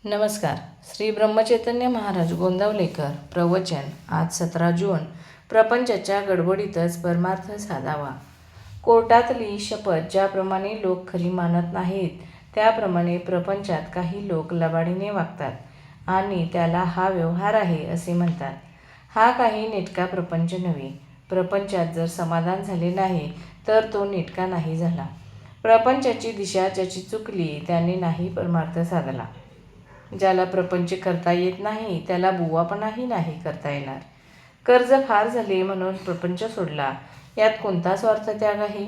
नमस्कार. श्री ब्रह्मचैतन्य महाराज गोंदावलेकर प्रवचन. आज 17 जून. प्रपंचाच्या गडबडीतच परमार्थ साधावा. कोर्टातली शपथ ज्याप्रमाणे लोक खरी मानत नाहीत त्याप्रमाणे प्रपंचात काही लोक लबाडीने वागतात आणि त्याला हा व्यवहार आहे असे म्हणतात. हा काही नेटका प्रपंच नव्हे. प्रपंचात जर समाधान झाले नाही तर तो नेटका नाही झाला. प्रपंचाची दिशा ज्याची चुकली त्याने नाही परमार्थ साधला. ज्याला प्रपंच करता येत नाही त्याला बुवापणाही नाही करता येणार. कर्ज फार झाले म्हणून प्रपंच सोडला, यात कोणता स्वार्थ त्याग आहे?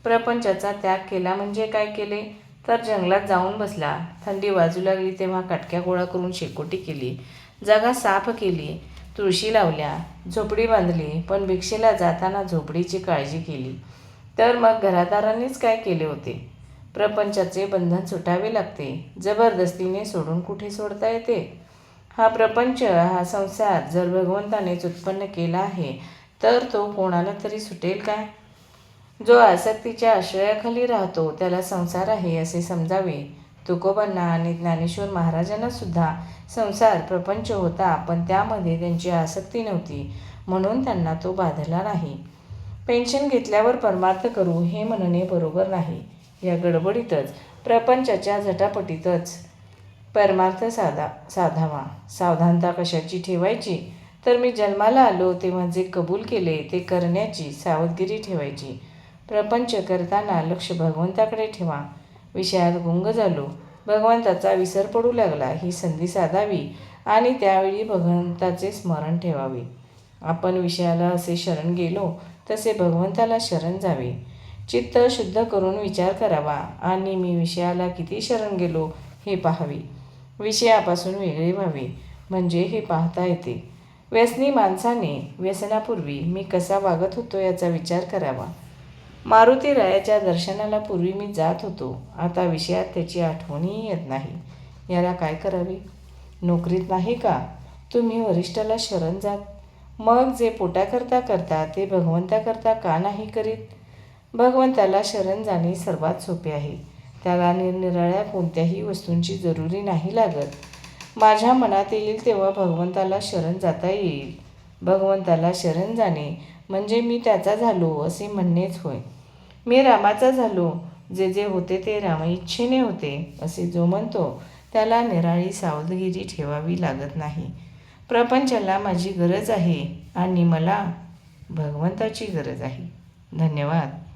प्रपंचाचा त्याग केला म्हणजे काय केले तर जंगलात जाऊन बसला. थंडी वाजू लागली तेव्हा काटक्या गोळा करून शेकोटी केली, जागा साफ केली, तुळशी लावल्या, झोपडी बांधली. पण भिक्षेला जाताना झोपडीची काळजी केली तर मग घरादारांनीच काय केले होते? प्रपंचाचे बंधन सुटावे लागते. जबरदस्तीने सोडून कुठे सोडता येते? हा प्रपंच, हा संसार जर भगवंतानेच उत्पन्न केला आहे तर तो कोणाला तरी सुटेल काय? जो आसक्तीच्या आश्रयाखाली राहतो त्याला संसार आहे असे समजावे. तुकोबांना आणि ज्ञानेश्वर महाराजांना सुद्धा संसार प्रपंच होता, पण त्यामध्ये त्यांची आसक्ती नव्हती म्हणून त्यांना तो बाधला नाही. पेन्शन घेतल्यावर परमार्थ करू हे म्हणणे बरोबर नाही. या गडबडीतच, प्रपंचाच्या झटापटीतच परमार्थ साधावा. सावधानता कशाची ठेवायची तर मी जन्माला आलो तेव्हा जे कबूल केले ते करण्याची सावधगिरी ठेवायची. प्रपंच करताना लक्ष भगवंताकडे ठेवा. विषयात गुंग झालो, भगवंताचा विसर पडू लागला ही संधी साधावी आणि त्यावेळी भगवंताचे स्मरण ठेवावे. आपण विषयाला असे शरण गेलो तसे भगवंताला शरण जावे. चित्त शुद्ध करून विचार करावा आणि मी विषयाला किती शरण गेलो हे पाहावे. विषयापासून वेगळे व्हावे म्हणजे हे पाहता येते. व्यसनी माणसाने व्यसनापूर्वी मी कसा वागत होतो याचा विचार करावा. मारुतीरायाच्या दर्शनाला पूर्वी मी जात होतो, आता विषयात त्याची आठवणही येत नाही. याला काय करावे? नोकरीत नाही का तुम्ही वरिष्ठाला शरण जात? मग जे पोटाकरता करता ते भगवंताकरता का नाही करीत? भगवंताला शरण जाणे सर्वात सोपे आहे. त्याला निरनिराळ्या कोणत्याही वस्तूंची जरुरी नाही लागत. माझ्या मनात येईल तेव्हा भगवंताला शरण जाता येईल. भगवंताला शरण जाणे म्हणजे मी त्याचा झालो असे म्हणणेच होय. मी रामाचा झालो, जे जे होते ते रामइच्छेने होते असे जो म्हणतो त्याला निराळी सावधगिरी ठेवावी लागत नाही. प्रपंचाला माझी गरज आहे आणि मला भगवंताची गरज आहे. धन्यवाद.